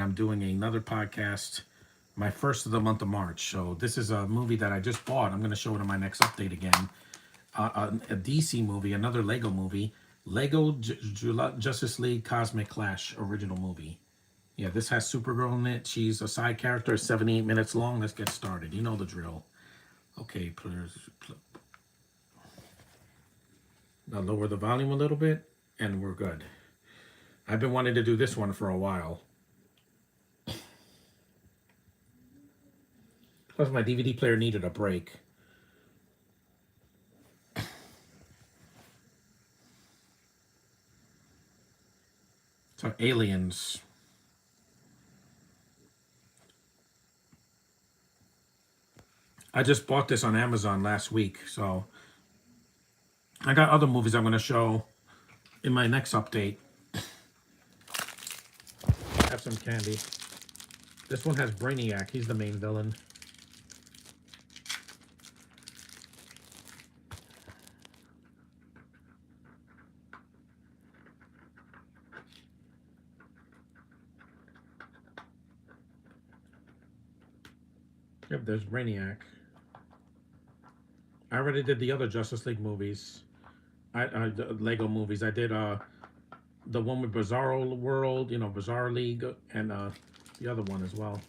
and I'm doing another podcast, my first of the month of March. So this is a movie that I just bought. I'm going to show it in my next update again. A DC movie, another Lego movie, Justice League Cosmic Clash original movie. Yeah, this has Supergirl in it. She's a side character, 78 minutes long. Let's get started. You know the drill. Okay, please. Now lower the volume a little bit, and we're good. I've been wanting to do this one for a while. Plus, my DVD player needed a break. So, Aliens. I just bought this on Amazon last week, so I got other movies I'm going to show in my next update. Have some candy. This one has Brainiac. He's the main villain. Yep, there's Brainiac. I already did the other Justice League movies. The Lego movies. I did the one with Bizarro World, Bizarre League, and the other one as well.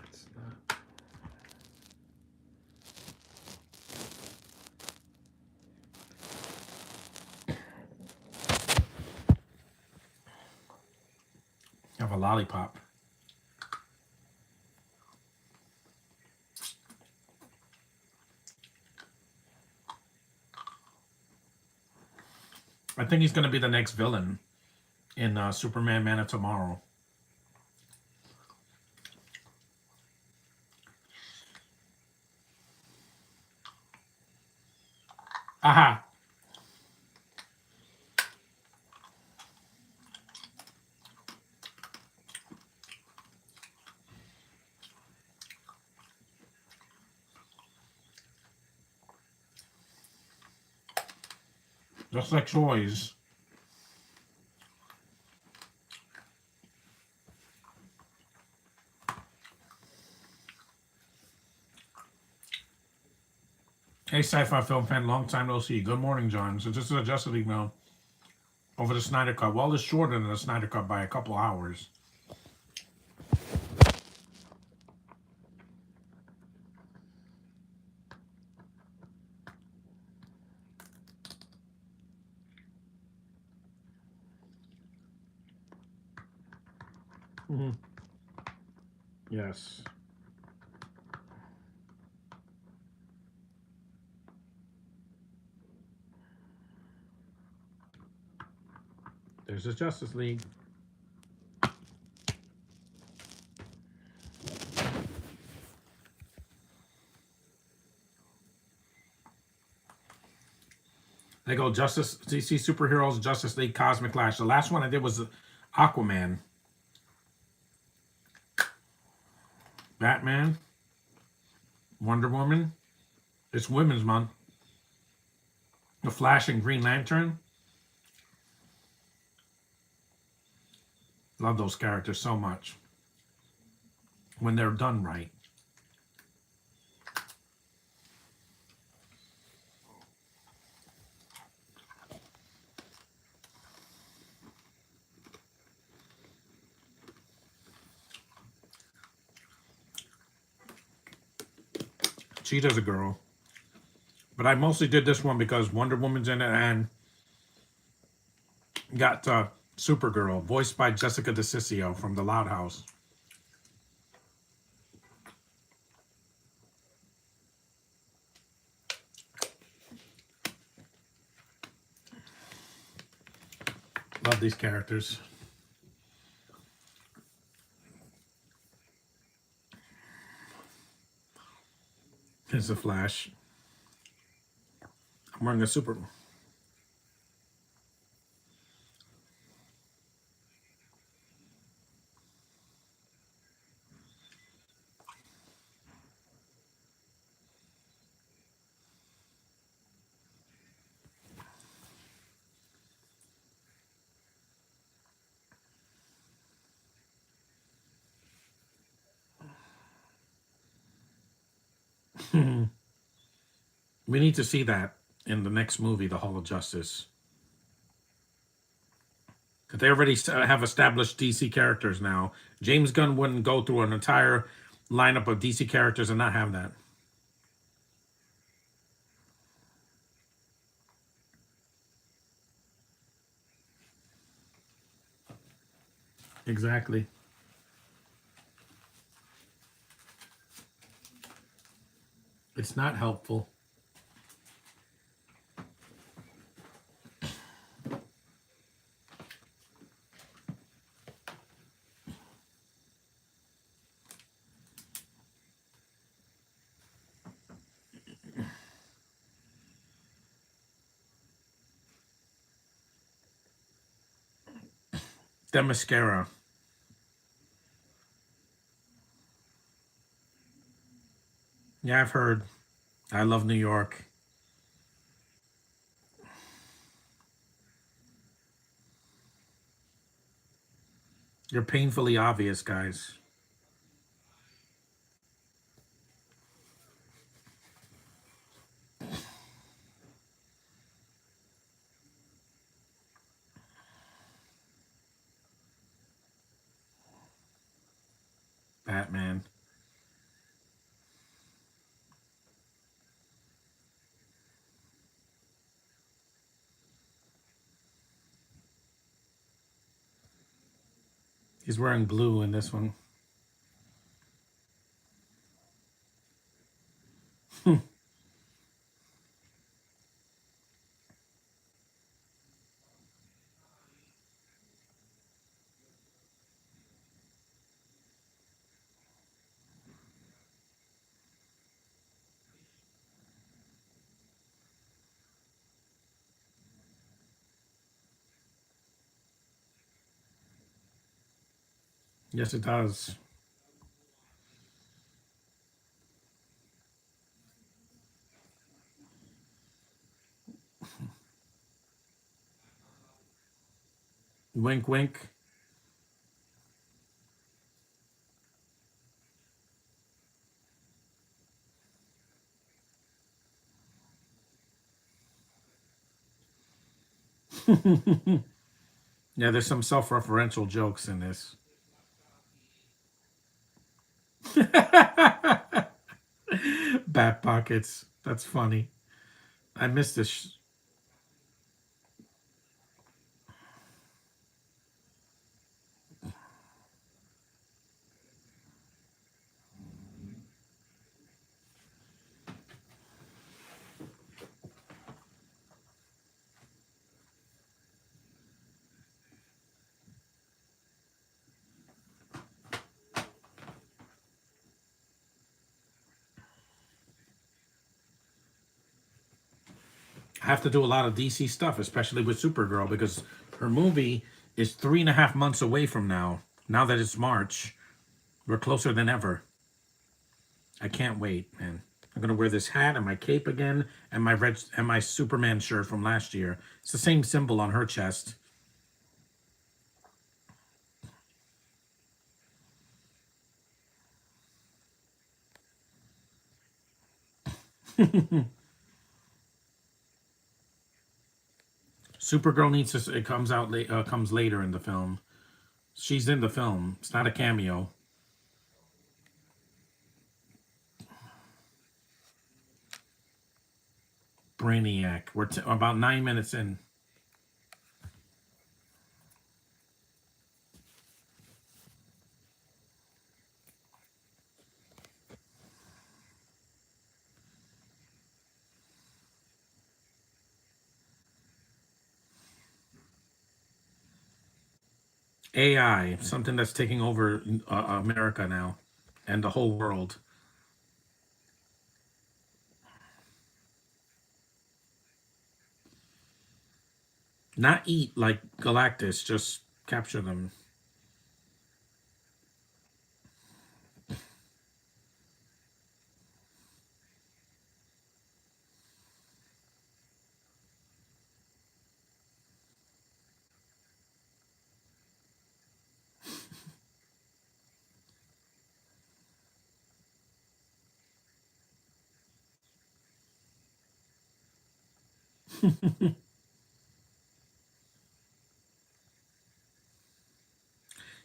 It's not. Have a lollipop. I think he's going to be the next villain in Superman Man of Tomorrow. Aha! Just like toys. Hey, sci-fi film fan, long time no see. Good morning, John. So this is a Justice League mail over the Snyder Cut. Well, it's shorter than the Snyder Cut by a couple hours. Yes. There's the Justice League. They go Justice DC Superheroes, Justice League, Cosmic Clash. The last one I did was Aquaman. Batman. Wonder Woman. It's Women's Month. The Flash and Green Lantern. Love those characters so much. When they're done right. Cheetah's a girl. But I mostly did this one because Wonder Woman's in it and got Supergirl, voiced by Jessica DeCiccio from The Loud House. Love these characters. Here's the Flash. I'm wearing a super. We need to see that in the next movie, The Hall of Justice. 'Cause they already have established DC characters now. James Gunn wouldn't go through an entire lineup of DC characters and not have that. Exactly. It's not helpful. The mascara. Yeah, I've heard. I love New York. You're painfully obvious, guys. Batman. He's wearing blue in this one. Yes, it does. Wink, wink. Yeah, there's some self-referential jokes in this. Bat pockets. That's funny. I missed this. I have to do a lot of DC stuff, especially with Supergirl, because her movie is 3.5 months away from now. Now that it's March, we're closer than ever. I can't wait, man. I'm gonna wear this hat and my cape again, and my Superman shirt from last year. It's the same symbol on her chest. Supergirl needs to. It comes out late. Comes later in the film. She's in the film. It's not a cameo. Brainiac. We're about 9 minutes in. AI, something that's taking over America now, and the whole world. Not eat like Galactus, just capture them.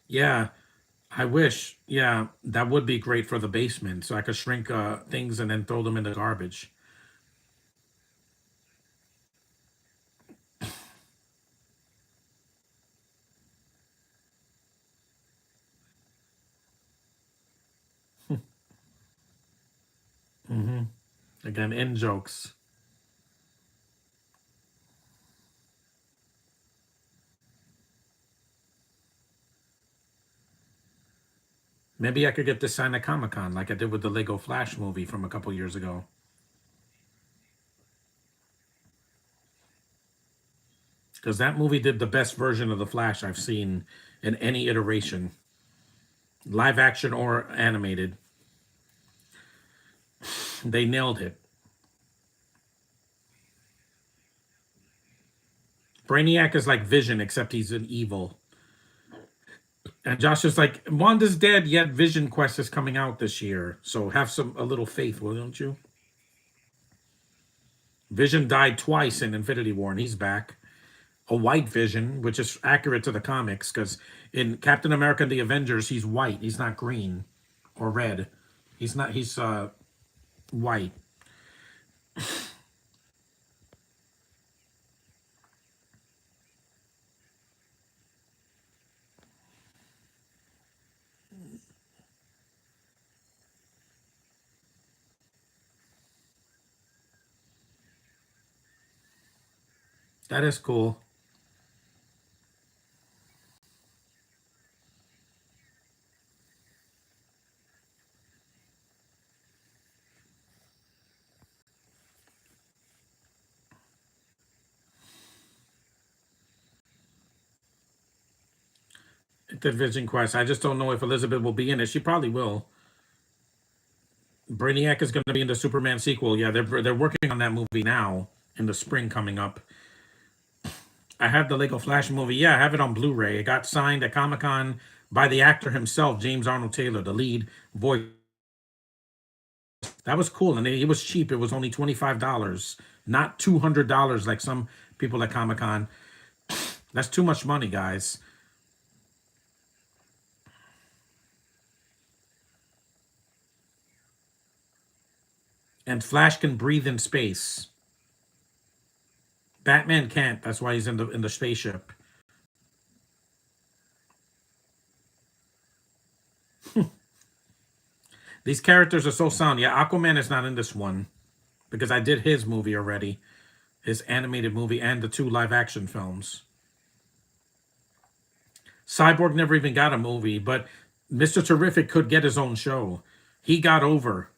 Yeah, I wish. Yeah, that would be great for the basement, so I could shrink things and then throw them in the garbage. Hmm. Again, in jokes. Maybe I could get this signed at Comic Con, like I did with the Lego Flash movie from a couple years ago. Because that movie did the best version of the Flash I've seen in any iteration, live action or animated. They nailed it. Brainiac is like Vision, except he's an evil. And Josh is like, Wanda's dead, yet Vision Quest is coming out this year. So have some a little faith, won't you? Vision died twice in Infinity War, and he's back. A white Vision, which is accurate to the comics, because in Captain America and the Avengers, he's white. He's not green or red. He's not. He's white. That is cool. The Vision Quest. I just don't know if Elizabeth will be in it. She probably will. Brainiac is going to be in the Superman sequel. Yeah, they're working on that movie now in the spring coming up. I have the Lego Flash movie. Yeah, I have it on Blu-ray. It got signed at Comic Con by the actor himself, James Arnold Taylor, the lead voice. That was cool, and it was cheap. It was only $25, not $200 like some people at Comic Con. That's too much money, guys. And Flash can breathe in space. Batman can't. That's why he's in the spaceship. These characters are so sound. Yeah, Aquaman is not in this one because I did his movie already, his animated movie and the two live action films. Cyborg never even got a movie, but Mr. Terrific could get his own show. He got over.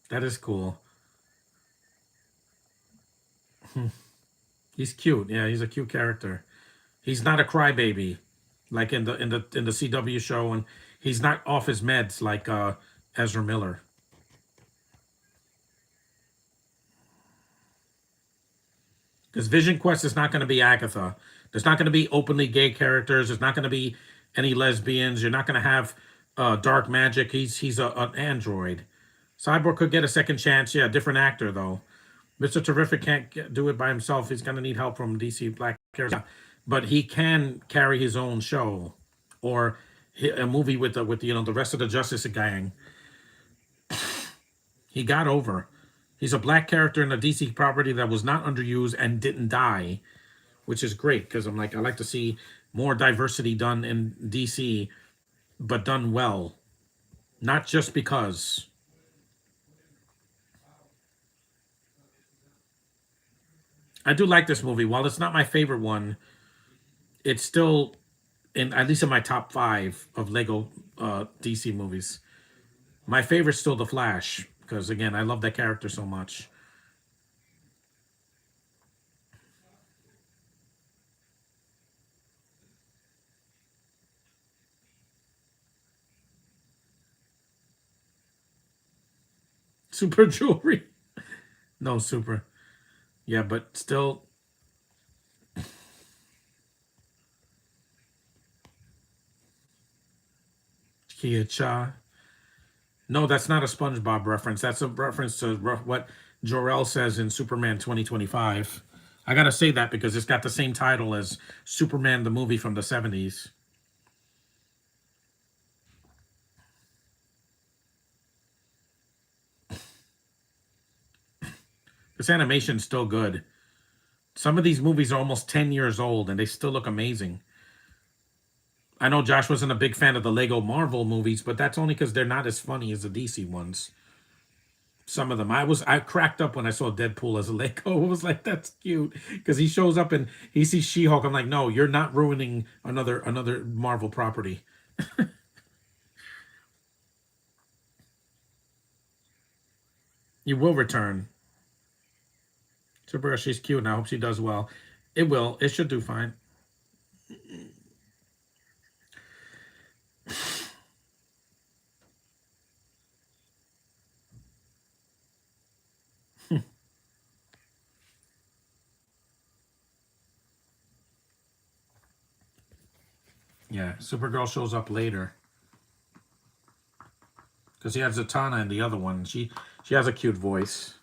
That is cool. He's cute. Yeah, he's a cute character. He's not a crybaby like in the CW show, and he's not off his meds like Ezra Miller. Because Vision Quest is not going to be Agatha. There's not going to be openly gay characters. There's not going to be any lesbians. You're not going to have dark magic. He's an android. Cyborg could get a second chance. Yeah, different actor though. Mr. Terrific can't do it by himself. He's going to need help from DC Black characters. But he can carry his own show or a movie with the rest of the Justice Gang. He got over. He's a black character in a DC property that was not underused and didn't die, which is great because I like to see more diversity done in DC, but done well, not just because. I do like this movie. While it's not my favorite one, it's still in at least in my top five of Lego DC movies. My favorite's still The Flash because again, I love that character so much. Super jewelry, no super. Yeah, but still, Kia Cha. No, that's not a SpongeBob reference. That's a reference to what Jor-El says in Superman 2025. I gotta say that because it's got the same title as Superman the movie from the 70s. This animation's still good. Some of these movies are almost 10 years old and they still look amazing. I know Josh wasn't a big fan of the Lego Marvel movies, but that's only because they're not as funny as the DC ones. Some of them. I cracked up when I saw Deadpool as a Lego. I was like, that's cute. Because he shows up and he sees She-Hulk. I'm like, no, you're not ruining another Marvel property. You will return. Supergirl, she's cute and I hope she does well. It will. It should do fine. Yeah, Supergirl shows up later. Because he has Zatanna in the other one. She has a cute voice.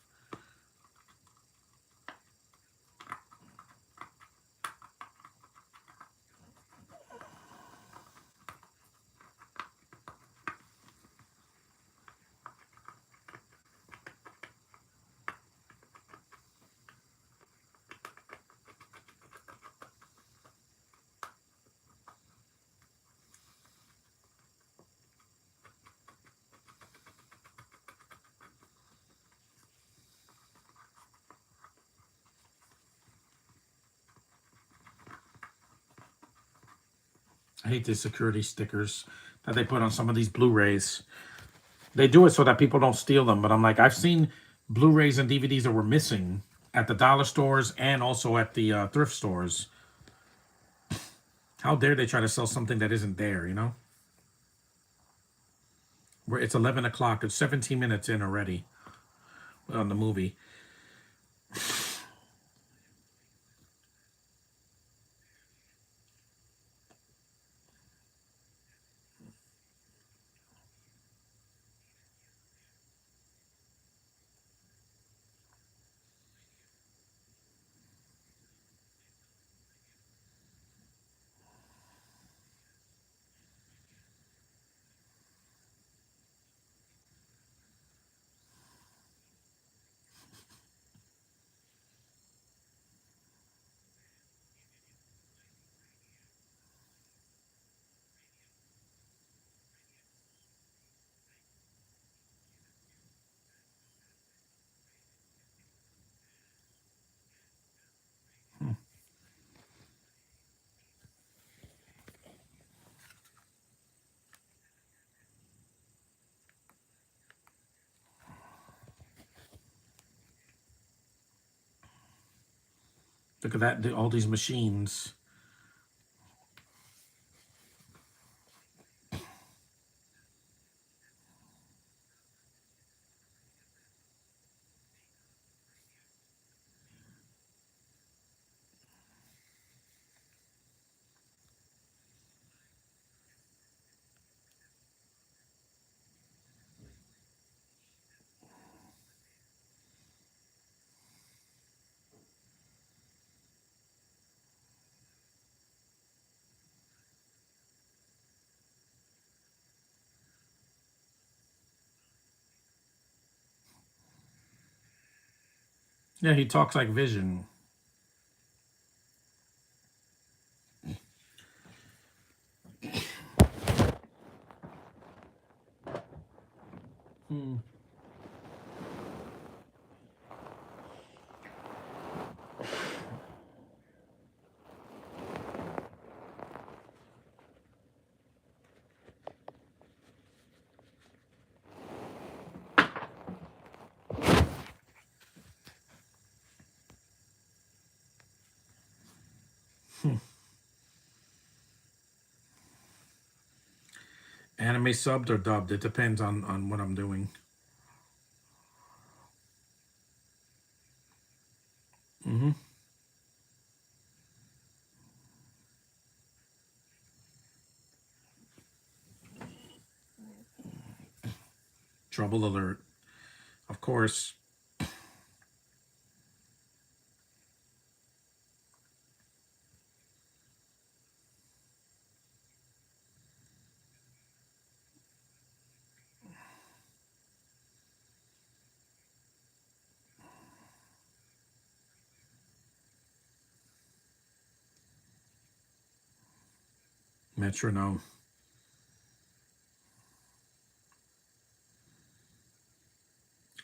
I hate these security stickers that they put on some of these Blu-rays. They do it so that people don't steal them, but I'm like, I've seen Blu-rays and DVDs that were missing at the dollar stores and also at the thrift stores. How dare they try to sell something that isn't there, you know? Where it's 11 o'clock, it's 17 minutes in already on the movie. Look at that, all these machines. Yeah, he talks like Vision. Hmm. Anime subbed or dubbed, it depends on what I'm doing. Hmm. Trouble alert. Of course. Metronome.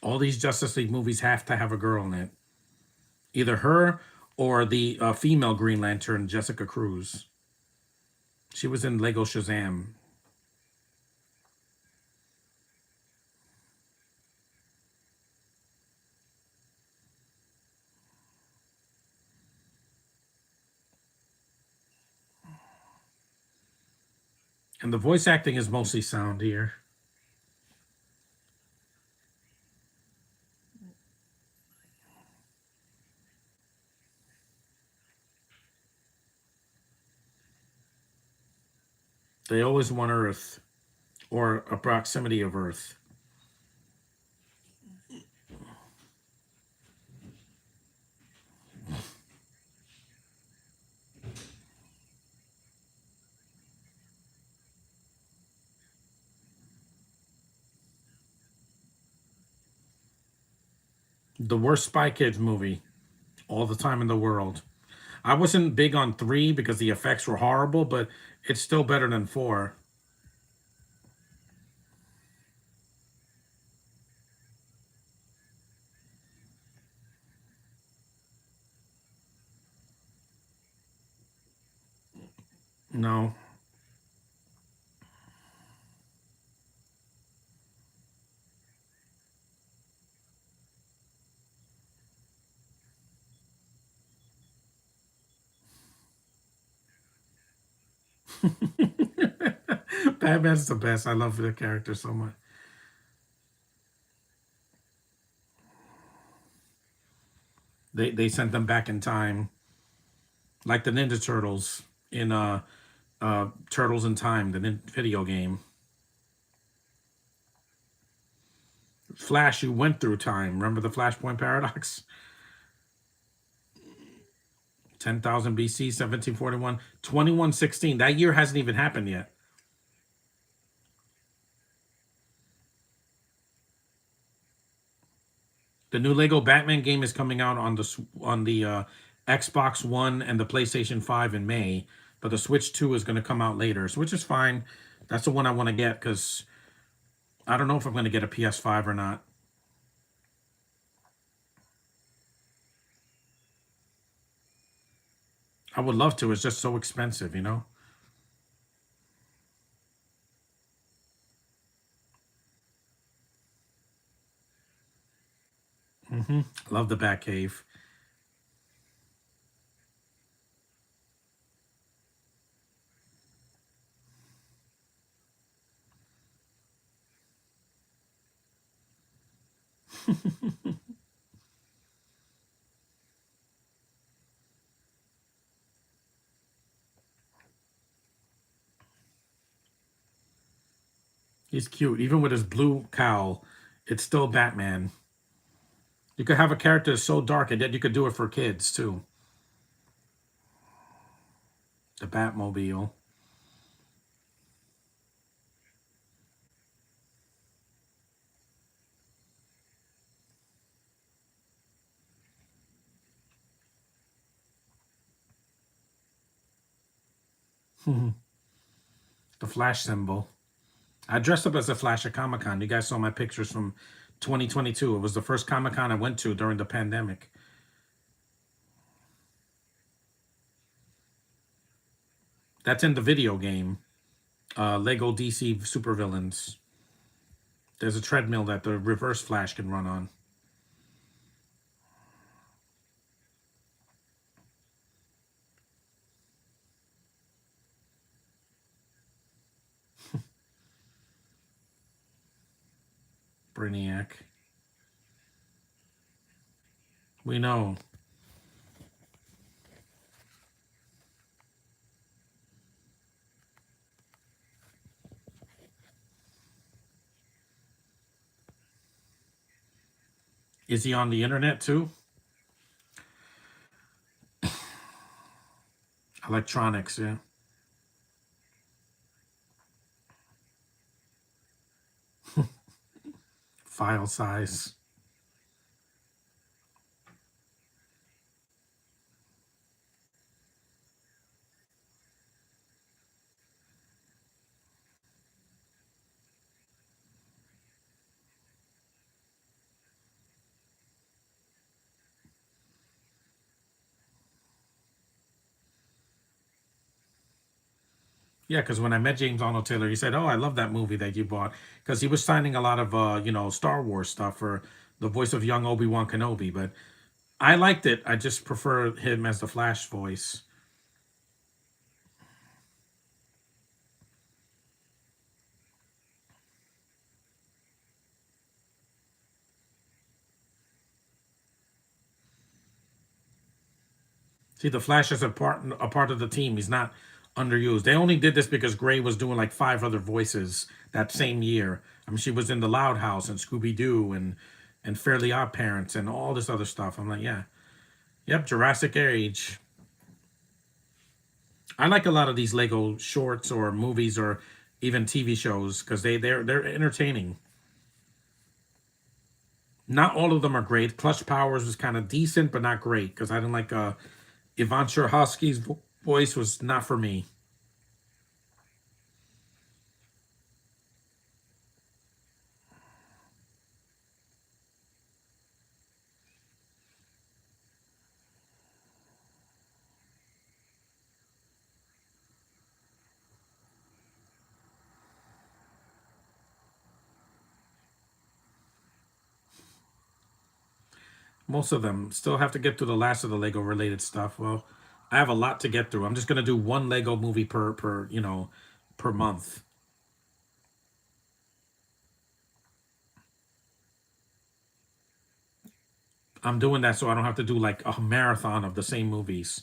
All these Justice League movies have to have a girl in it. Either her or the female Green Lantern, Jessica Cruz. She was in Lego Shazam. And the voice acting is mostly sound here. They always want Earth or a proximity of Earth. The worst Spy Kids movie all the time in the world. I wasn't big on 3 because the effects were horrible, but it's still better than 4. No. Batman's the best. I love the character so much. They sent them back in time, like the Ninja Turtles in Turtles in Time, the video game. Flash, you went through time. Remember the Flashpoint paradox? 10,000 BC, 1741, 2116. That year hasn't even happened yet. The new Lego Batman game is coming out on the Xbox One and the PlayStation 5 in May, but the Switch 2 is going to come out later, which is fine. That's the one I want to get because I don't know if I'm going to get a PS5 or not. I would love to. It's just so expensive, you know? Love the Batcave. He's cute. Even with his blue cowl, it's still Batman. You could have a character so dark and yet you could do it for kids too. The Batmobile. The Flash symbol. I dressed up as a Flash at Comic Con. You guys saw my pictures from 2022. It was the first Comic Con I went to during the pandemic. That's in the video game. Lego DC Supervillains. There's a treadmill that the Reverse Flash can run on. Brainiac. We know. Is he on the internet too? Electronics, yeah. File size. Yeah, because when I met James Arnold Taylor, he said, "Oh, I love that movie that you bought," because he was signing a lot of Star Wars stuff for the voice of young Obi-Wan Kenobi. But I liked it. I just prefer him as the Flash voice. See, the Flash is a part of the team. He's not underused. They only did this because Gray was doing like five other voices that same year. I mean, she was in The Loud House and Scooby Doo and Fairly Odd Parents and all this other stuff. I'm like, yeah, yep, Jurassic Age. I like a lot of these Lego shorts or movies or even TV shows because they're entertaining. Not all of them are great. Clutch Powers was kind of decent, but not great because I didn't like Yvonne Strahovski's voice was not for me. Most of them still have to get through the last of the Lego related stuff. Well, I have a lot to get through. I'm just gonna do one Lego movie per month. I'm doing that so I don't have to do like a marathon of the same movies.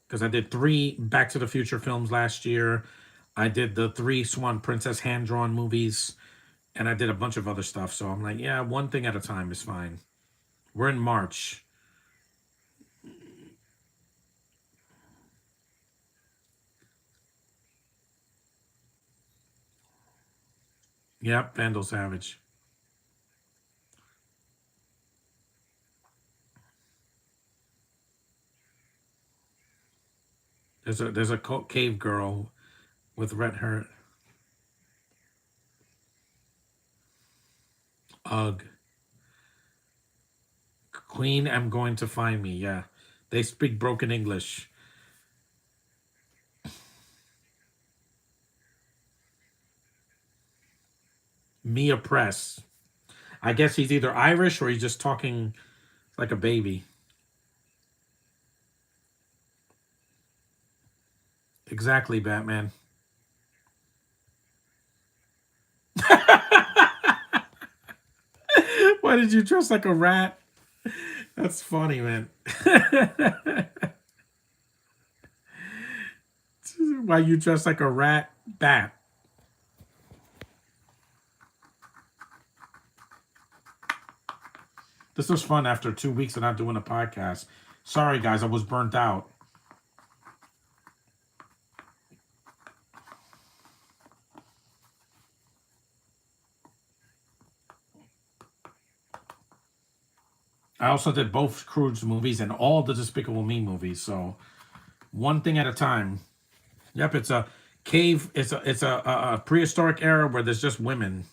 Because I did three Back to the Future films last year. I did the three Swan Princess hand drawn movies, and I did a bunch of other stuff. So I'm like, yeah, one thing at a time is fine. We're in March. Yep, Vandal Savage. There's a cave girl with red hair. Ugh. Queen, I'm going to find me. Yeah, they speak broken English. Mia Press. I guess he's either Irish or he's just talking like a baby. Exactly, Batman. Why did you dress like a rat? That's funny, man. Why you dress like a rat? Bat. This was fun after 2 weeks of not doing a podcast. Sorry, guys, I was burnt out. I also did both Scrooge movies and all the Despicable Me movies. So one thing at a time. Yep, it's a cave. It's a prehistoric era where there's just women.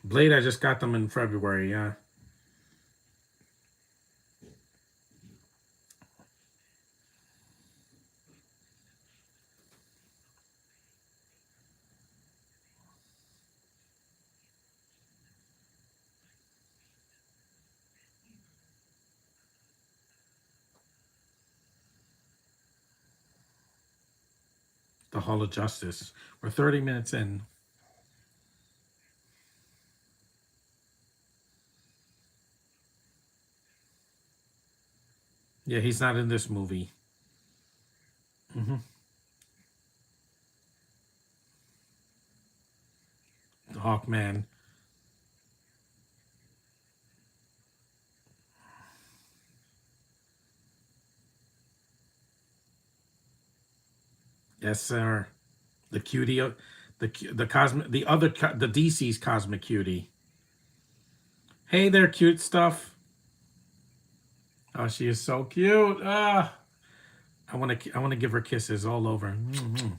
Blade, I just got them in February. Yeah, the Hall of Justice. We're 30 minutes in. Yeah, he's not in this movie. Hmm. Hawkman. Yes, sir. The cutie, the cosmic, the other, the DC's cosmic cutie. Hey there, cute stuff. Oh, she is so cute. Ah, I want to give her kisses all over. Mhm.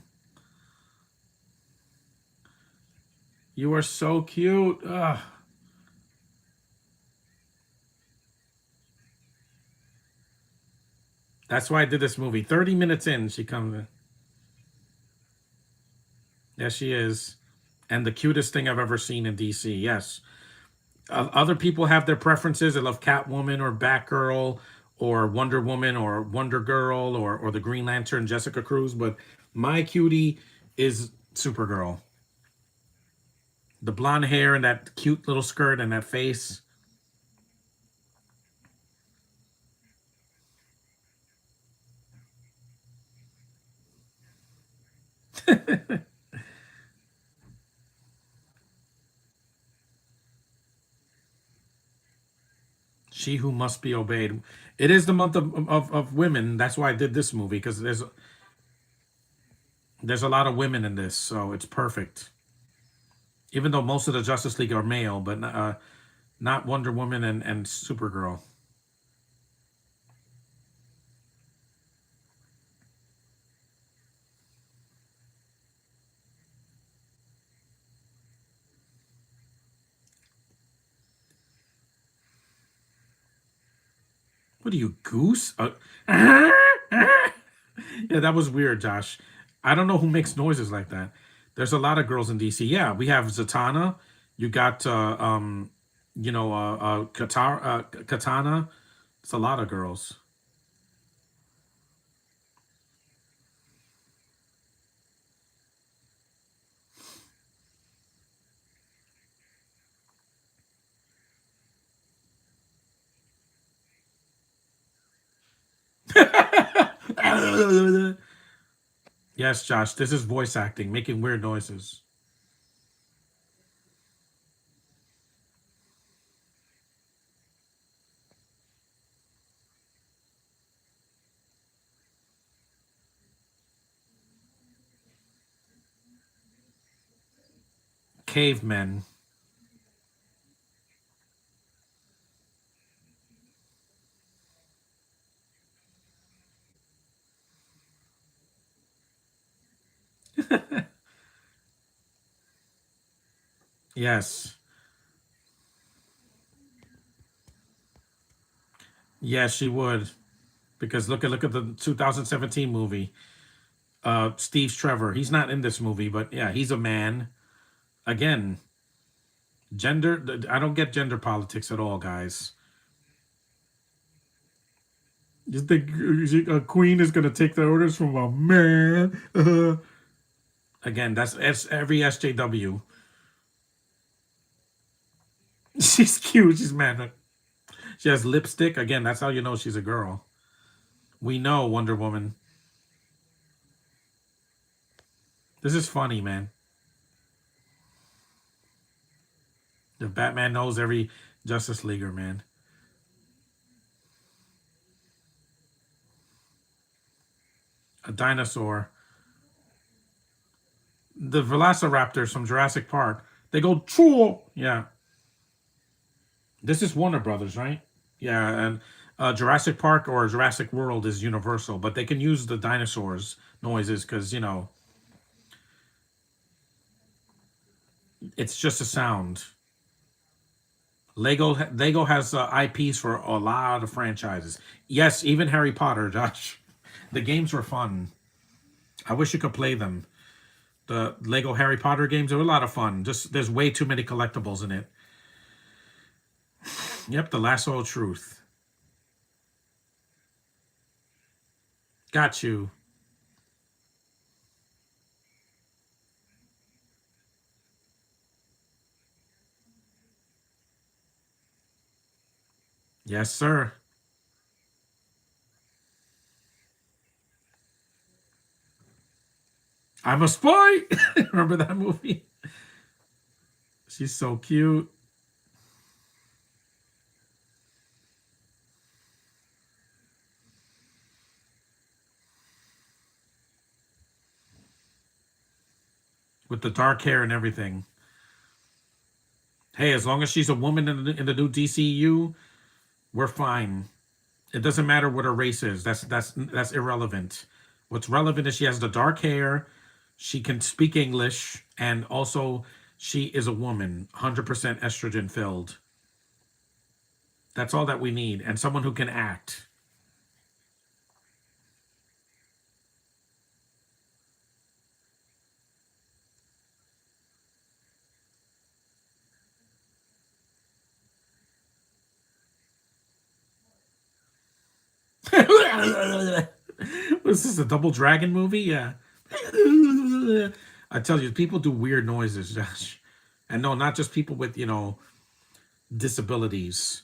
You are so cute. Ah, that's why I did this movie. 30 minutes in, she comes in. Yes, she is, and the cutest thing I've ever seen in DC. Yes, other people have their preferences. They love Catwoman or Batgirl or Wonder Woman or Wonder Girl or the Green Lantern, Jessica Cruz. But my cutie is Supergirl. The blonde hair and that cute little skirt and that face. She who must be obeyed. It is the month of women. That's why I did this movie because there's a lot of women in this, so it's perfect. Even though most of the Justice League are male, but not Wonder Woman and Supergirl. What are you, goose? Yeah, that was weird, Josh. I don't know who makes noises like that. There's a lot of girls in DC. Yeah, we have Zatanna. You got Katana. It's a lot of girls. Yes, Josh. This is voice acting, making weird noises. Cavemen. Yes. Yes, she would. Because look at the 2017 movie. Steve Trevor. He's not in this movie, but yeah, he's a man. Again, gender. I don't get gender politics at all, guys. You think a queen is gonna take the orders from a man? Again, that's every SJW. She's cute. She's mad. She has lipstick. Again, that's how you know she's a girl. We know Wonder Woman. This is funny, man. The Batman knows every Justice Leaguer, man. A dinosaur. The Velociraptors from Jurassic Park. They go choo. Yeah. This is Warner Brothers, right? Yeah, and Jurassic Park or Jurassic World is Universal, but they can use the dinosaurs noises because it's just a sound. Lego has IPs for a lot of franchises. Yes, even Harry Potter, Josh. The games were fun. I wish you could play them. The Lego Harry Potter games are a lot of fun. Just there's way too many collectibles in it. Yep, the lasso of truth. Got you. Yes, sir. I'm a spy. Remember that movie? She's so cute. With the dark hair and everything. Hey, as long as she's a woman in the new DCU, we're fine. It doesn't matter what her race is. That's irrelevant. What's relevant is she has the dark hair, she can speak English, and also she is a woman, 100% estrogen filled. That's all that we need, and someone who can act. Was this a Double Dragon movie? Yeah. I tell you, people do weird noises, Josh. And no, not just people with, disabilities.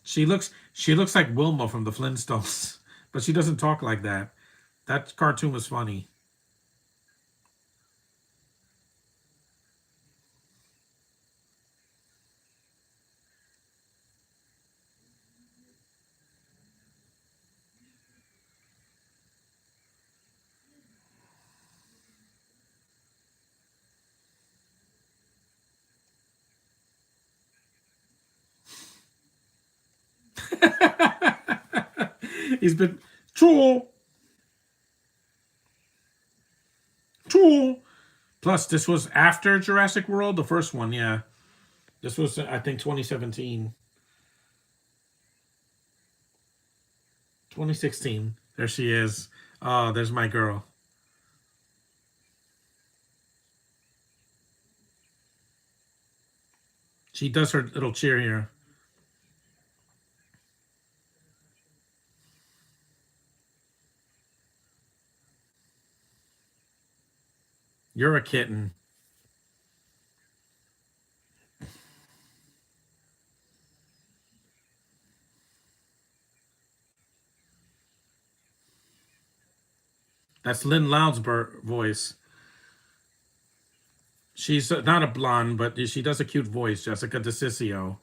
She looks like Wilma from the Flintstones, but she doesn't talk like that. That cartoon was funny. He's been true, true. Plus, this was after Jurassic World, the first one. Yeah, this was I think 2017, 2016. There she is. Oh, there's my girl. She does her little cheer here. You're a kitten. That's Lynn Loud's voice. She's not a blonde, but she does a cute voice. Jessica DeCiccio.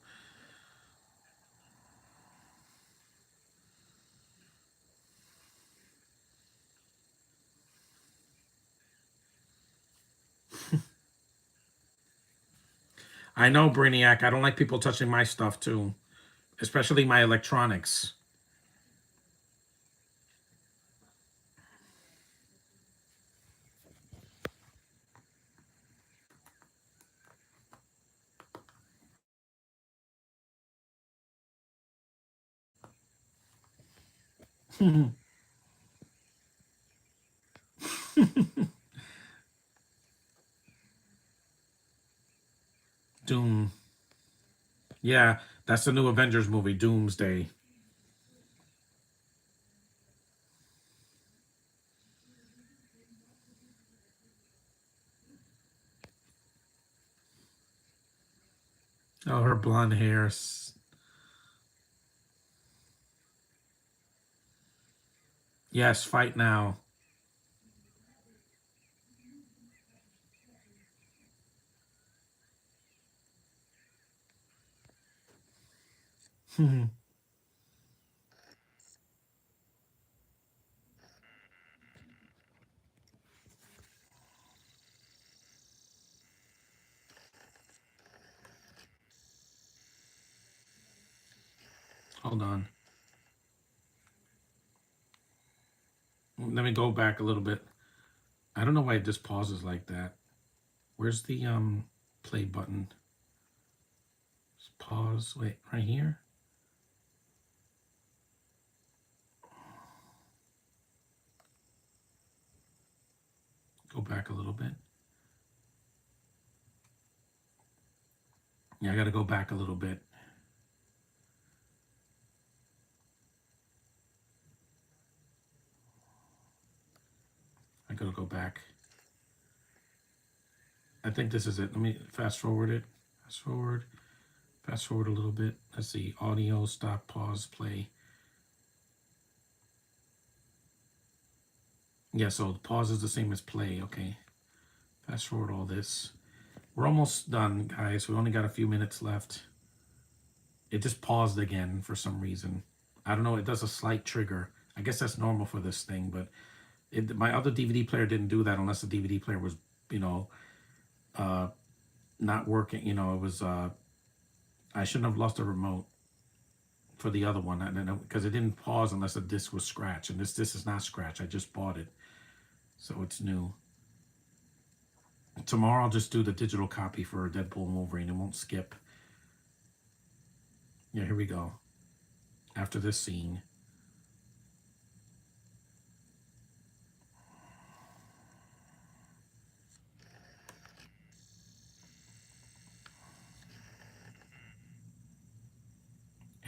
I know, Brainiac. I don't like people touching my stuff too, especially my electronics. Doom. Yeah, that's the new Avengers movie, Doomsday. Oh, her blonde hair. Yes, fight now. Hold on. Let me go back a little bit. I don't know why it just pauses like that. Where's the play button? Just pause. Wait, right here. Go back a little bit. Yeah, I got to go back a little bit. I got to go back. I think this is it. Let me fast forward it. Fast forward. Fast forward a little bit. Let's see. Audio, stop, pause, play. Yeah, so pause is the same as play. Okay. Fast forward all this. We're almost done, guys. We only got a few minutes left. It just paused again for some reason. I don't know. It does a slight trigger. I guess that's normal for this thing, but my other DVD player didn't do that unless the DVD player was, you know, not working. You know, it was. I shouldn't have lost a remote for the other one, and because it didn't pause unless the disc was scratched, and this is not scratched. I just bought it, so it's new. Tomorrow I'll just do the digital copy for Deadpool and Wolverine. It won't skip. Yeah, here we go. After this scene.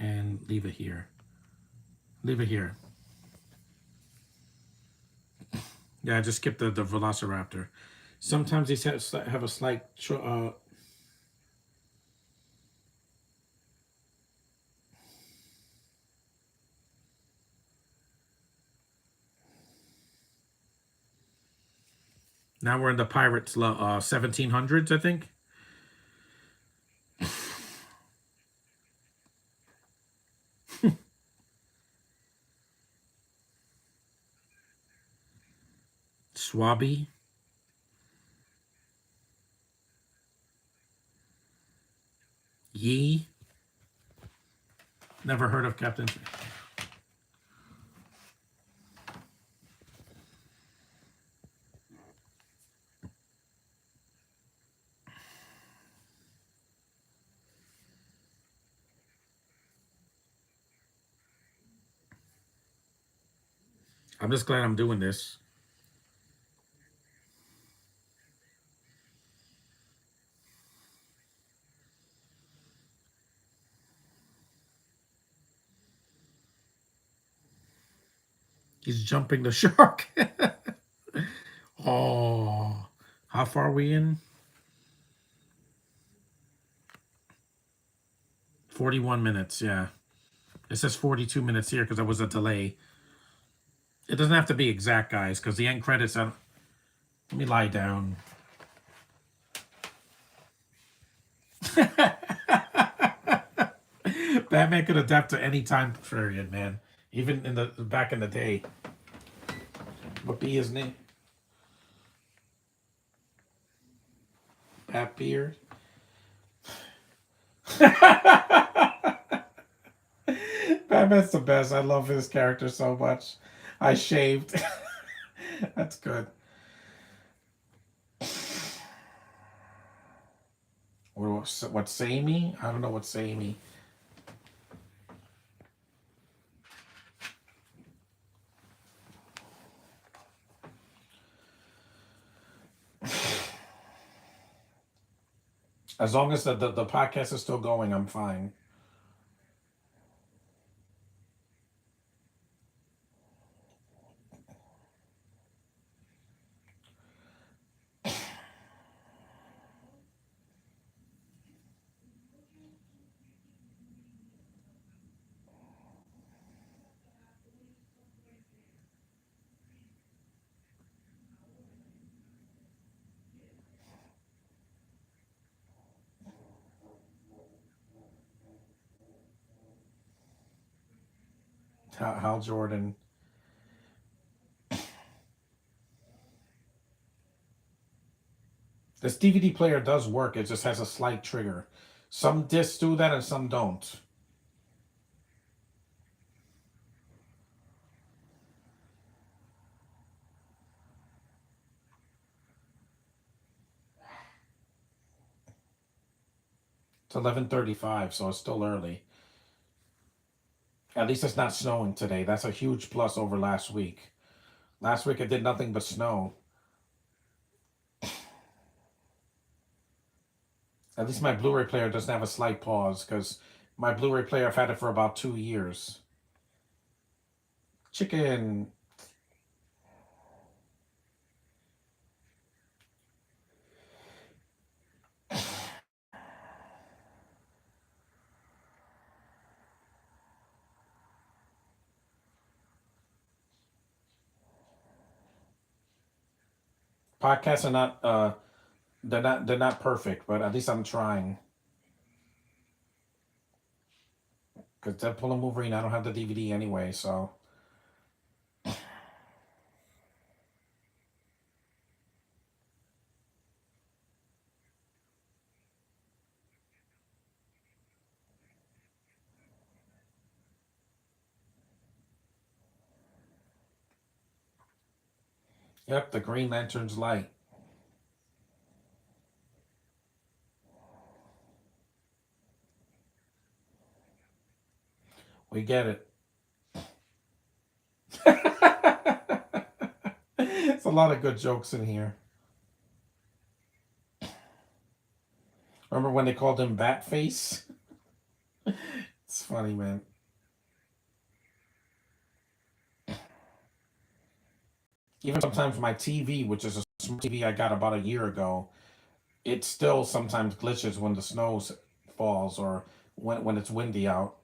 And leave it here. Leave it here. Yeah, I just skipped the Velociraptor. Sometimes these have a slight... now we're in the Pirates 1700s, I think. Swabby. Yee. Never heard of Captain... I'm just glad I'm doing this. He's jumping the shark. Oh, how far are we in? 41 minutes, yeah. It says 42 minutes here because there was a delay. It doesn't have to be exact, guys, because the end credits... Let me lie down. Batman could adapt to any time period, man. Even in the back in the day. What be his name? Batbeard. Batman's the best. I love his character so much. I shaved. That's good. What Samey? I don't know what Samey. As long as the podcast is still going, I'm fine. Hal Jordan. This DVD player does work. It just has a slight trigger. Some discs do that and some don't. It's 11:35, so it's still early. At least it's not snowing today. That's a huge plus over last week. Last week it did nothing but snow. At least my Blu-ray player doesn't have a slight pause because my Blu-ray player, I've had it for about 2 years. Chicken. Podcasts are not they're not perfect, but at least I'm trying. Because Deadpool and Wolverine, I don't have the DVD anyway, so yep, the Green Lantern's light. We get it. It's a lot of good jokes in here. Remember when they called him Batface? It's funny, man. Even sometimes my TV, which is a smart TV I got about a year ago, it still sometimes glitches when the snow falls or when it's windy out.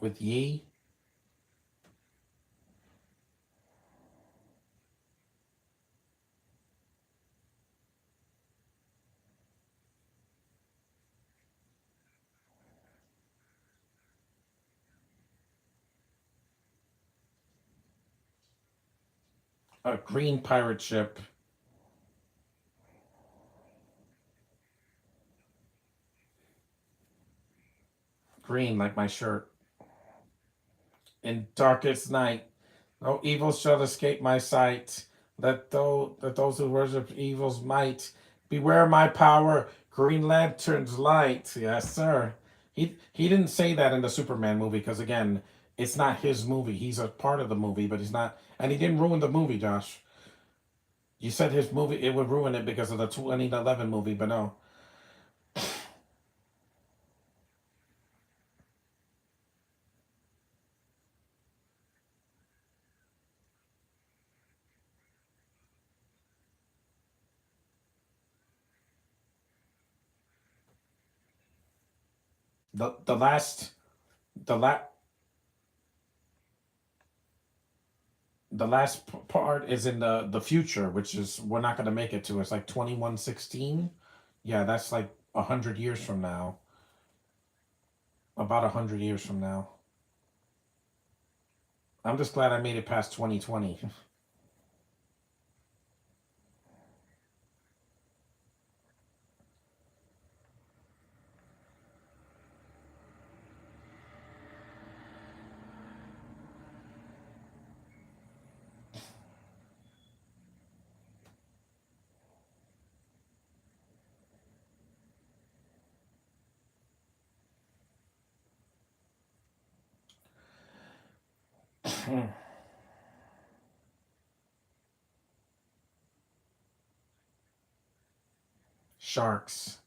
With Yi, a green pirate ship, green like my shirt. In darkest night, no evil shall escape my sight. Let those who worship evil's might beware my power. Green Lantern's light. Yes, sir. He didn't say that in the Superman movie because again, it's not his movie. He's a part of the movie, but he's not. And he didn't ruin the movie, Josh. You said his movie it would ruin it because of the 2011 movie, but no. The last the la- the last part is in the future, which is we're not going to make it to. It's like 2116. Yeah, that's like 100 years from now. About 100 years from now. I'm just glad I made it past 2020. Sharks.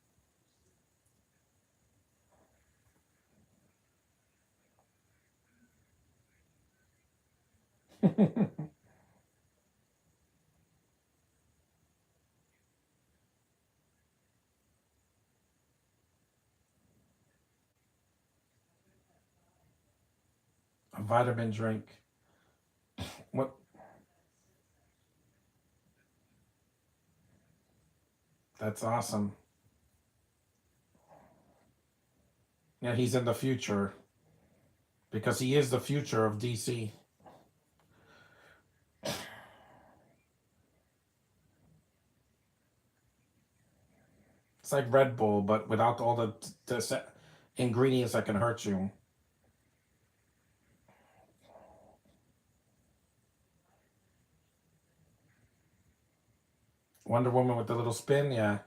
A vitamin drink. What? That's awesome. Yeah, he's in the future because he is the future of DC. It's like Red Bull, but without all the ingredients that can hurt you. Wonder Woman with the little spin, yeah.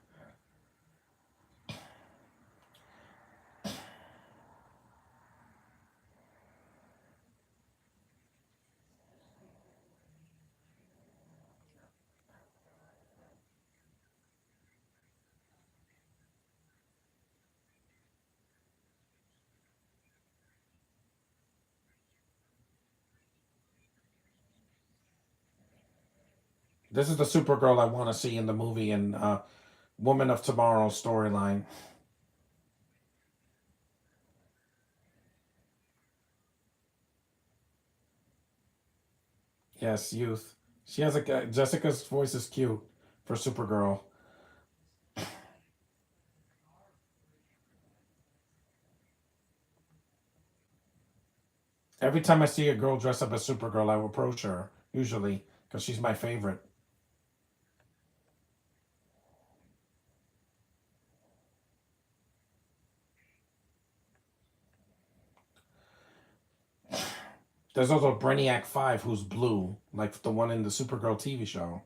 This is the Supergirl I want to see in the movie and Woman of Tomorrow storyline. Yes, youth. She has a Jessica's voice is cute for Supergirl. Every time I see a girl dressed up as Supergirl, I will approach her usually because she's my favorite. There's also Brainiac 5 who's blue, like the one in the Supergirl TV show.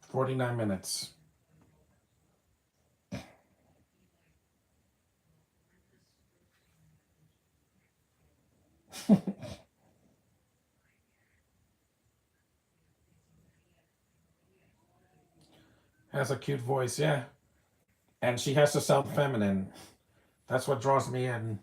49 minutes. Has a cute voice, yeah. And she has to sound feminine. That's what draws me in.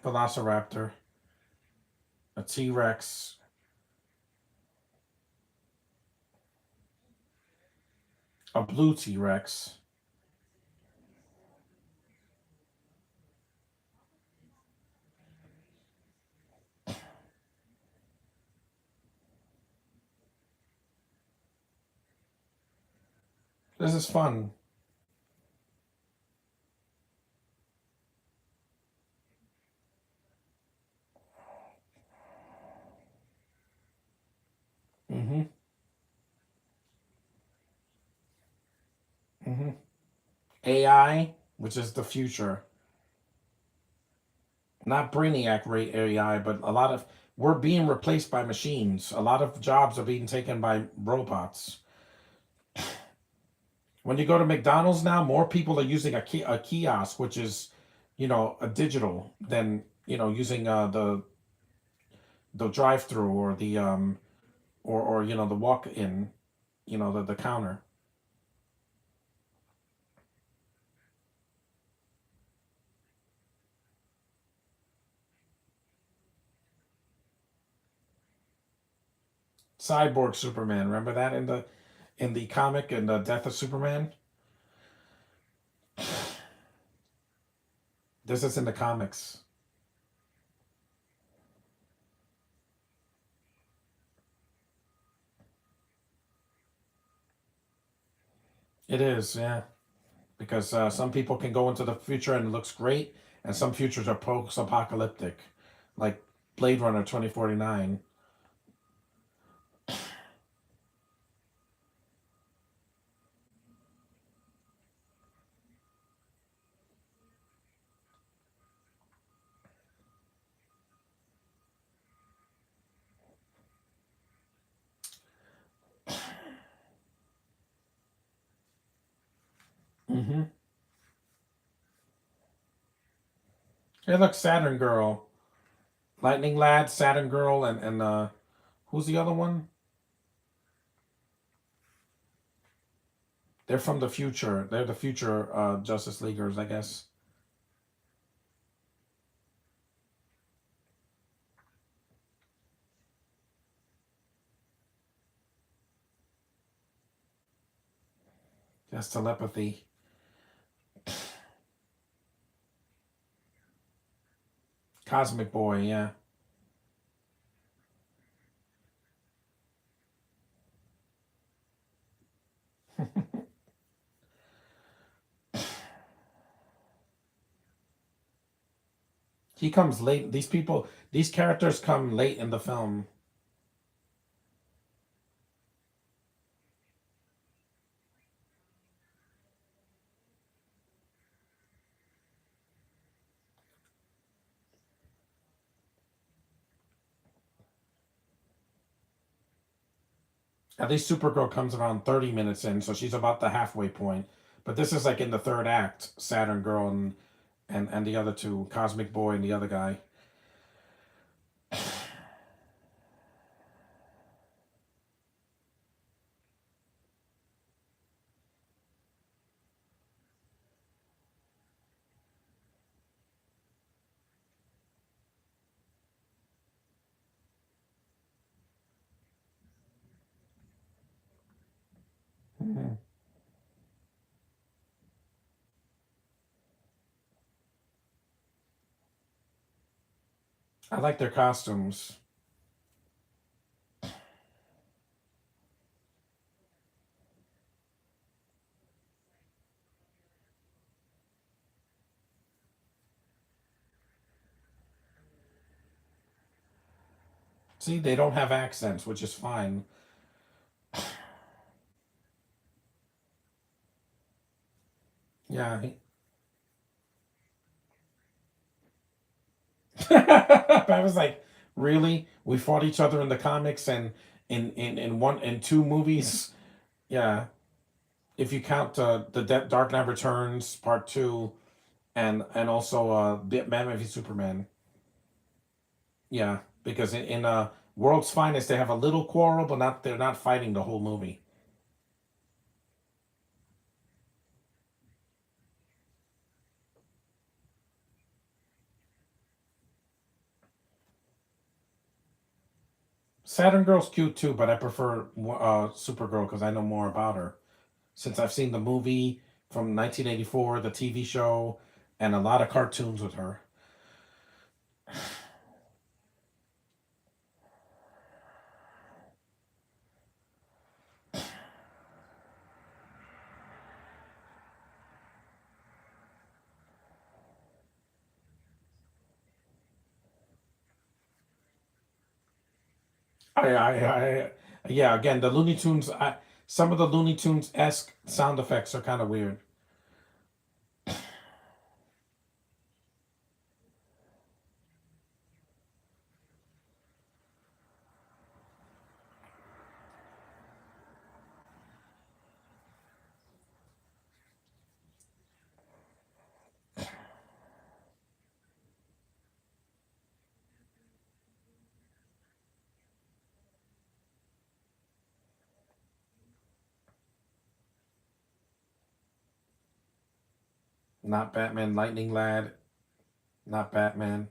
Velociraptor, a T Rex, a blue T Rex. This is fun. Mm-hmm. Mm-hmm. AI, which is the future. Not Brainiac AI, but a lot of we're being replaced by machines. A lot of jobs are being taken by robots. When you go to McDonald's now, more people are using a kiosk, which is, a digital than using the drive-through or the or the walk-in, the counter. Cyborg Superman, remember that in the comic in the Death of Superman? This is in the comics. It is, yeah, because some people can go into the future and it looks great, and some futures are post-apocalyptic, like Blade Runner 2049. Mm-hmm. Hey, look, Saturn Girl, Lightning Lad, Saturn Girl, and who's the other one? They're from the future. They're the future Justice Leaguers, I guess. That's telepathy. Cosmic Boy, yeah. He comes late. These characters come late in the film. At least Supergirl comes around 30 minutes in, so she's about the halfway point. But this is like in the third act, Saturn Girl and the other two, Cosmic Boy and the other guy. Mhm. I like their costumes. See, they don't have accents, which is fine. Yeah. I was like, really? We fought each other in the comics and in two movies. Yeah. If you count Dark Knight Returns Part Two and also Batman v Superman. Yeah, because in World's Finest they have a little quarrel, but not they're not fighting the whole movie. Saturn Girl's cute too, but I prefer Supergirl because I know more about her since I've seen the movie from 1984, the TV show, and a lot of cartoons with her. Yeah. Again, the Looney Tunes. Some of the Looney Tunes esque sound effects are kind of weird. Not Batman, Lightning Lad. Not Batman.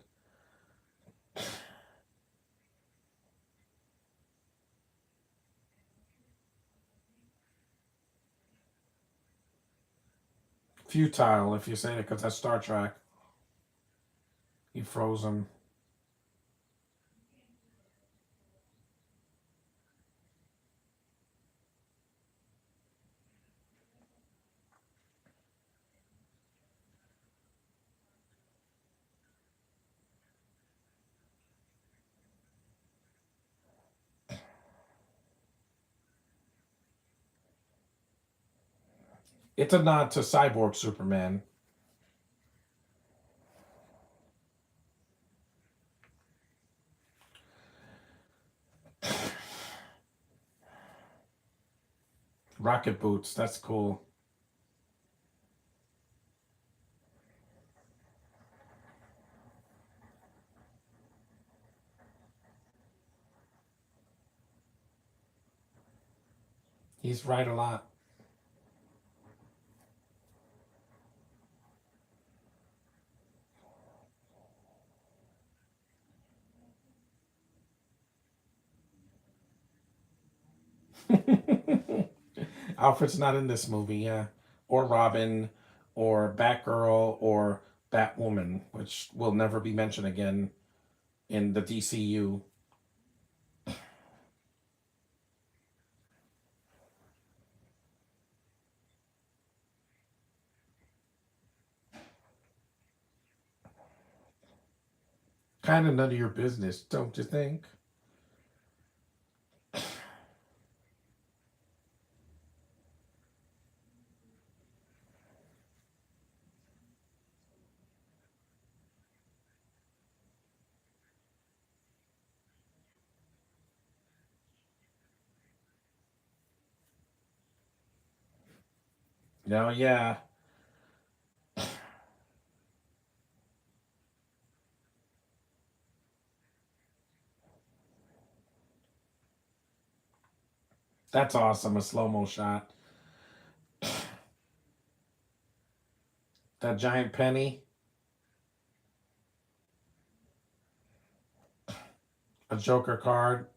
Futile, if you say it, because that's Star Trek. He froze him. It's a nod to Cyborg Superman. Rocket boots. That's cool. He's right a lot. Alfred's not in this movie, yeah. Or Robin, or Batgirl, or Batwoman, which will never be mentioned again in the DCU. Kind of none of your business, don't you think? No, yeah. That's awesome. A slow mo shot. That giant penny, a Joker card.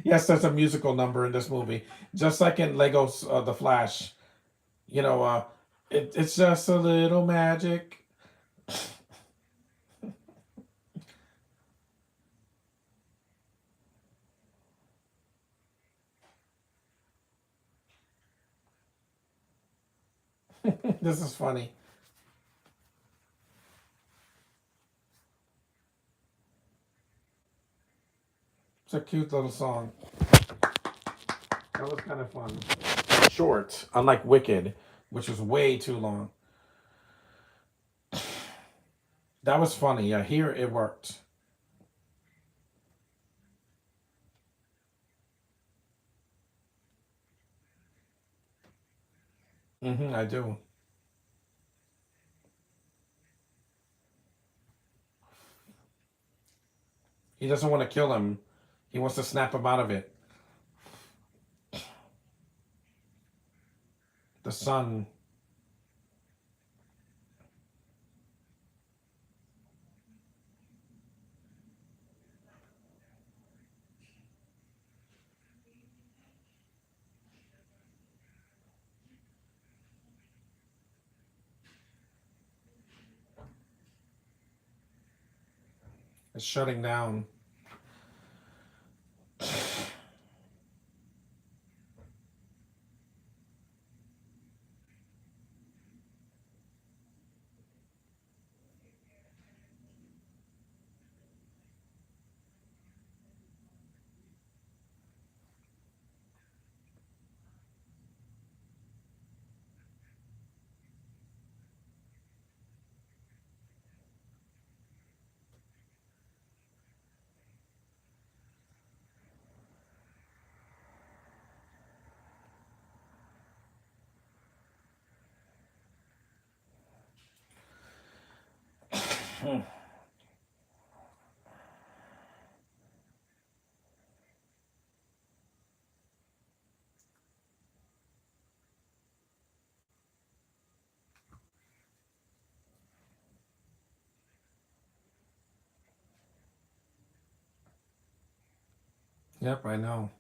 Yes, there's a musical number in this movie, just like in Lego's The Flash. You know, it's just a little magic. This is funny. It's a cute little song. That was kind of fun. Short, unlike Wicked, which was way too long. That was funny. Yeah, here it worked. I do. He doesn't want to kill him. He wants to snap him out of it. The son is shutting down. Yep, I know.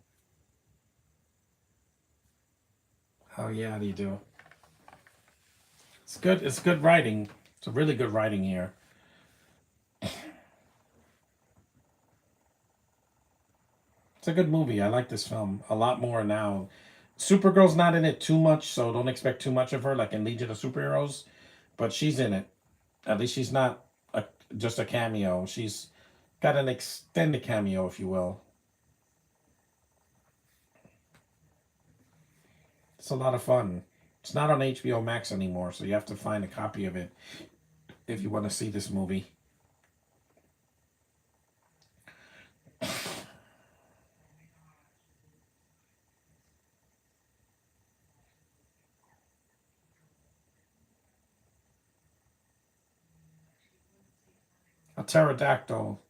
How yeah, do you do? It's good. It's good writing. It's a really good writing here. It's a good movie. I like this film a lot more now. Supergirl's not in it too much, so don't expect too much of her, like in Legion of Superheroes. But she's in it. At least she's not a, just a cameo. She's got an extended cameo, if you will. It's a lot of fun. It's not on HBO Max anymore, so you have to find a copy of it if you want to see this movie. A pterodactyl.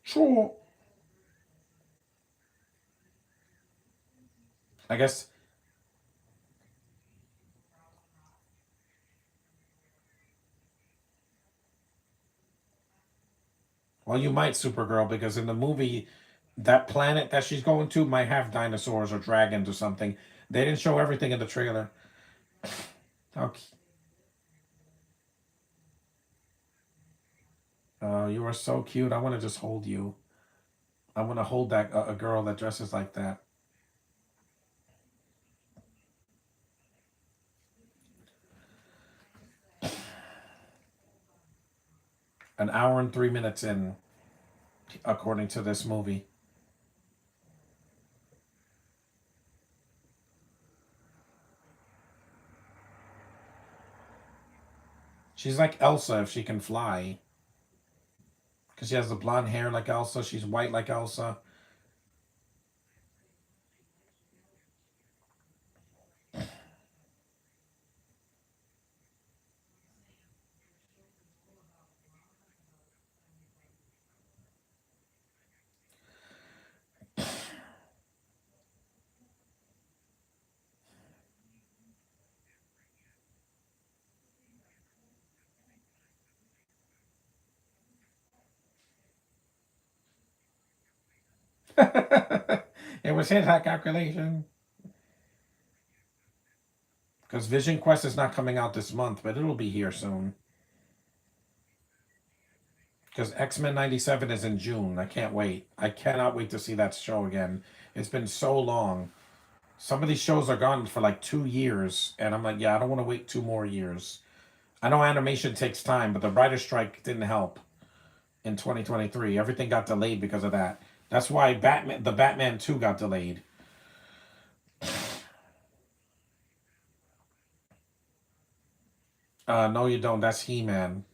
Sure. I guess. Well, you might, Supergirl, because in the movie, that planet that she's going to might have dinosaurs or dragons or something. They didn't show everything in the trailer. Okay. Oh, you are so cute. I want to just hold you. I want to hold that a girl that dresses like that. An hour and 3 minutes in, according to this movie. She's like Elsa if she can fly, because she has the blonde hair like Elsa. She's white like Elsa. It was his calculation. Because Vision Quest is not coming out this month, but it'll be here soon. Because X-Men 97 is in June. I can't wait. I cannot wait to see that show again. It's been so long. Some of these shows are gone for like 2 years, and I'm like, yeah, I don't want to wait 2 more years. I know animation takes time, but the writer's strike didn't help in 2023. Everything got delayed because of that. That's why the Batman 2 got delayed. No, you don't. That's He-Man.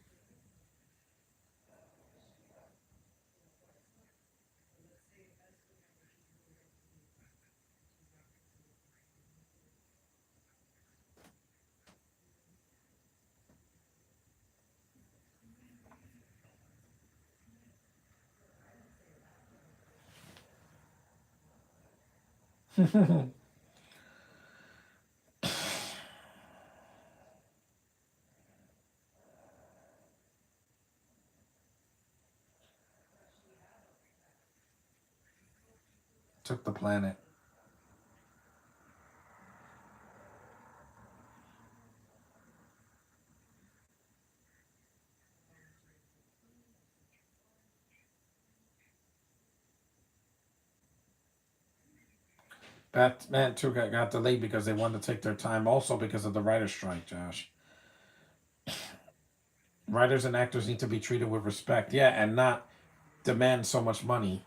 Took the planet. Batman 2 got delayed because they wanted to take their time, also because of the writer's strike, Josh. Writers and actors need to be treated with respect, yeah, and not demand so much money.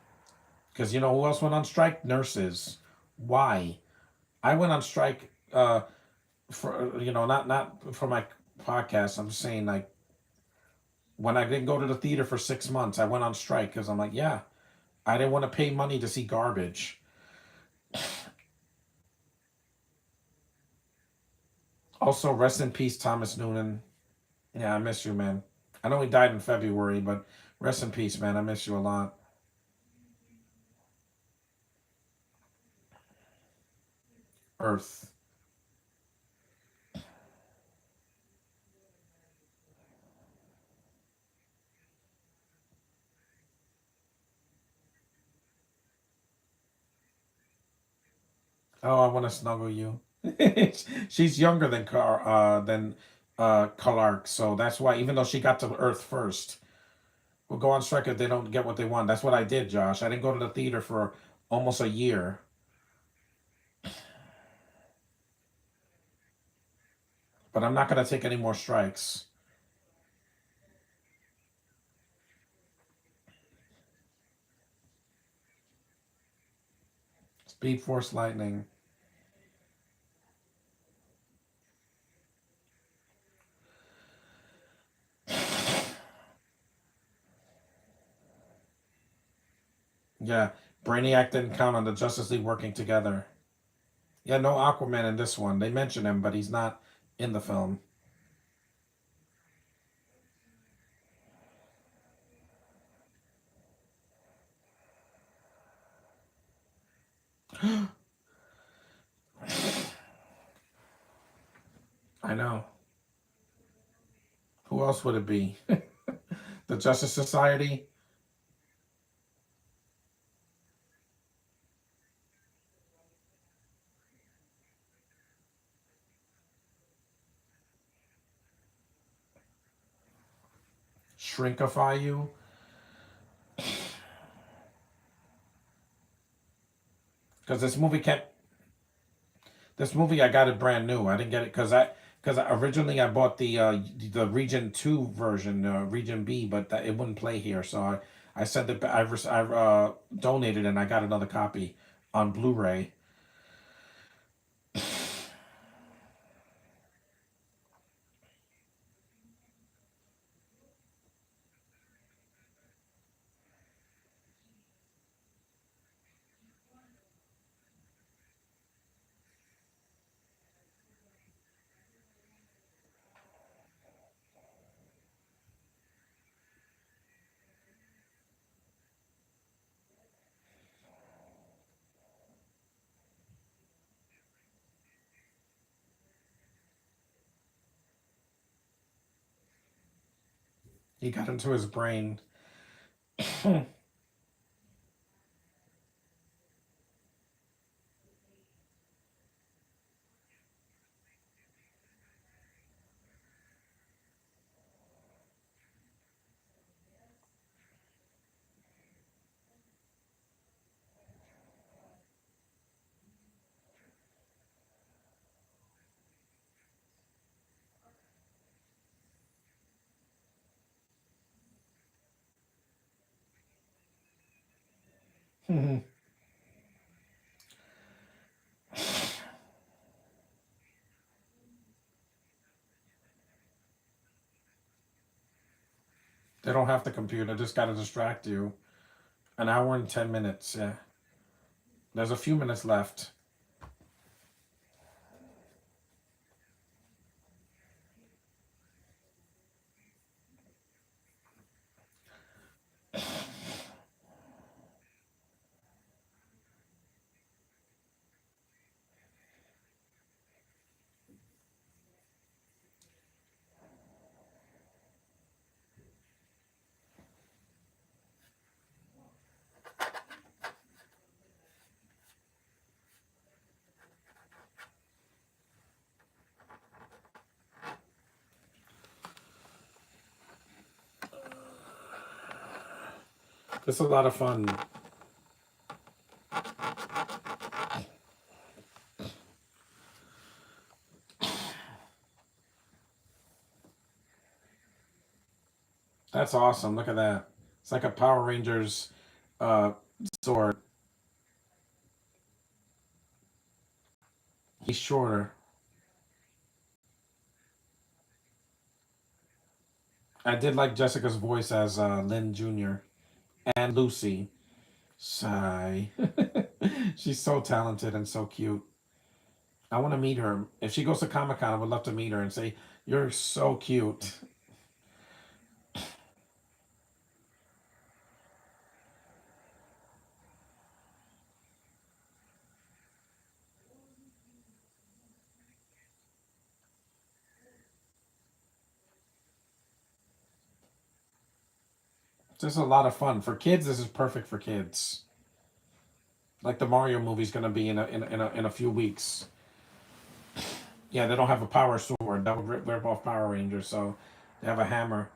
Because you know who else went on strike? Nurses. Why? I went on strike for not for my podcast. I'm just saying like when I didn't go to the theater for 6 months, I went on strike because I'm like, yeah, I didn't want to pay money to see garbage. Also, rest in peace, Thomas Noonan. Yeah, I miss you, man. I know he died in February, but rest in peace, man. I miss you a lot. Earth. Oh, I want to snuggle you. She's younger than Clark, so that's why. Even though she got to Earth first, we'll go on strike if they don't get what they want. That's what I did, Josh. I didn't go to the theater for almost a year. But I'm not gonna take any more strikes. Speed Force Lightning. Yeah, Brainiac didn't count on the Justice League working together. Yeah, no Aquaman in this one. They mention him, but he's not in the film. I know. Who else would it be? The Justice Society? Shrinkify you? Because this movie kept. This movie I got it brand new. I didn't get it because originally I bought the Region Two version, Region B, but it wouldn't play here. So I said that I donated and I got another copy on Blu-ray. He got into his brain. They don't have the computer, just got to distract you. An hour and 10 minutes, yeah. There's a few minutes left. It's a lot of fun. That's awesome. Look at that. It's like a Power Rangers uh, sword. He's shorter. I did like Jessica's voice as Lynn Jr. and Lucy. Sigh. She's so talented and so cute. I want to meet her. If she goes to Comic Con, I would love to meet her and say, "You're so cute." Just a lot of fun for kids. This is perfect for kids. Like the Mario movie's gonna be in a few weeks. Yeah, they don't have a power sword. That would rip off Power Rangers. So they have a hammer.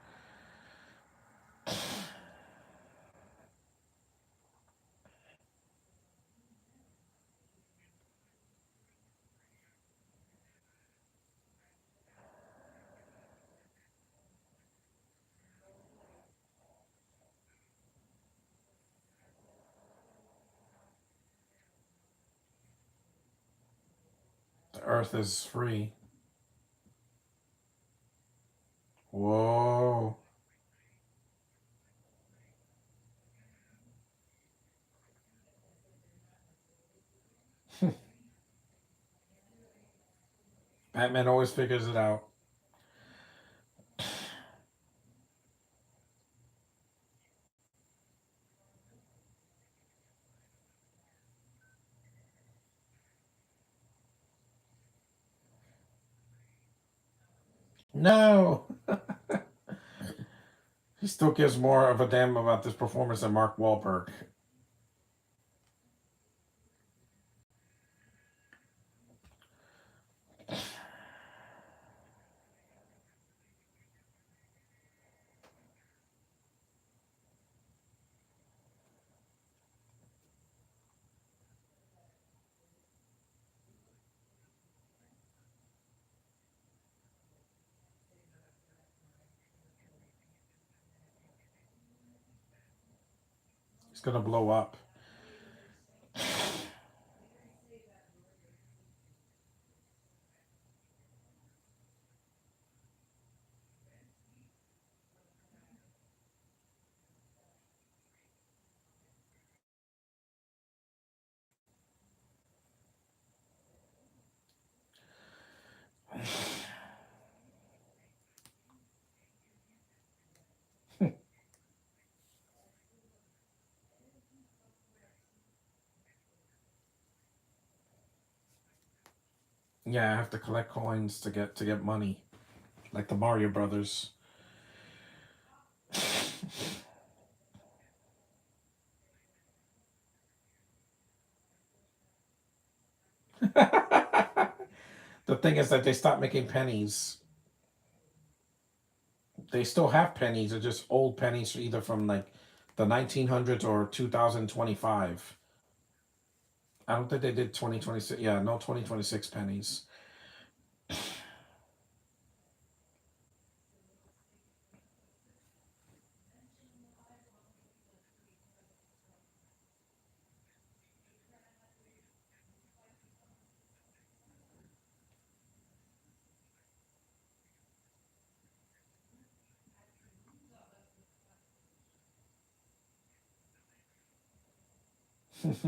The Earth is free. Whoa. Batman always figures it out. No. He still gives more of a damn about this performance than Mark Wahlberg. He's gonna blow up. Yeah, I have to collect coins to get money, like the Mario Brothers. The thing is that they stopped making pennies. They still have pennies. They're just old pennies, either from like the 1900s or 2025. I don't think they did 2026. Yeah, no 2026 pennies. It's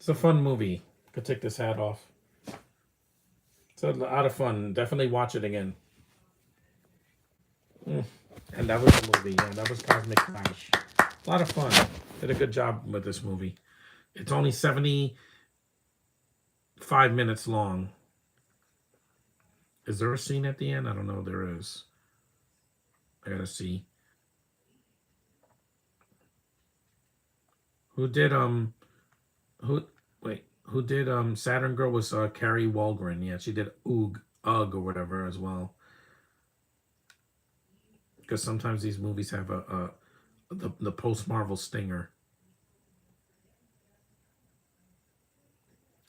a fun movie. Could take this hat off. It's a lot of fun. Definitely watch it again. And that was the movie. Yeah, that was Cosmic Crash. A lot of fun. Did a good job with this movie. It's only 75 minutes long. Is there a scene at the end? I don't know. There is. I gotta see. Who did who wait, who did Saturn Girl was Carrie Walgren. Yeah, she did Ugh or whatever as well. Because sometimes these movies have the post Marvel stinger.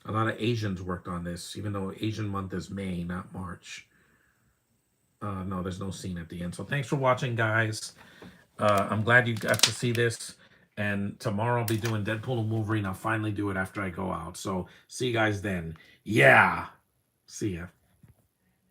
A lot of Asians worked on this, even though Asian month is May, not March. No, there's no scene at the end. So thanks for watching, guys. I'm glad you got to see this. And tomorrow I'll be doing Deadpool and Wolverine. I'll finally do it after I go out. So see you guys then. Yeah. See ya.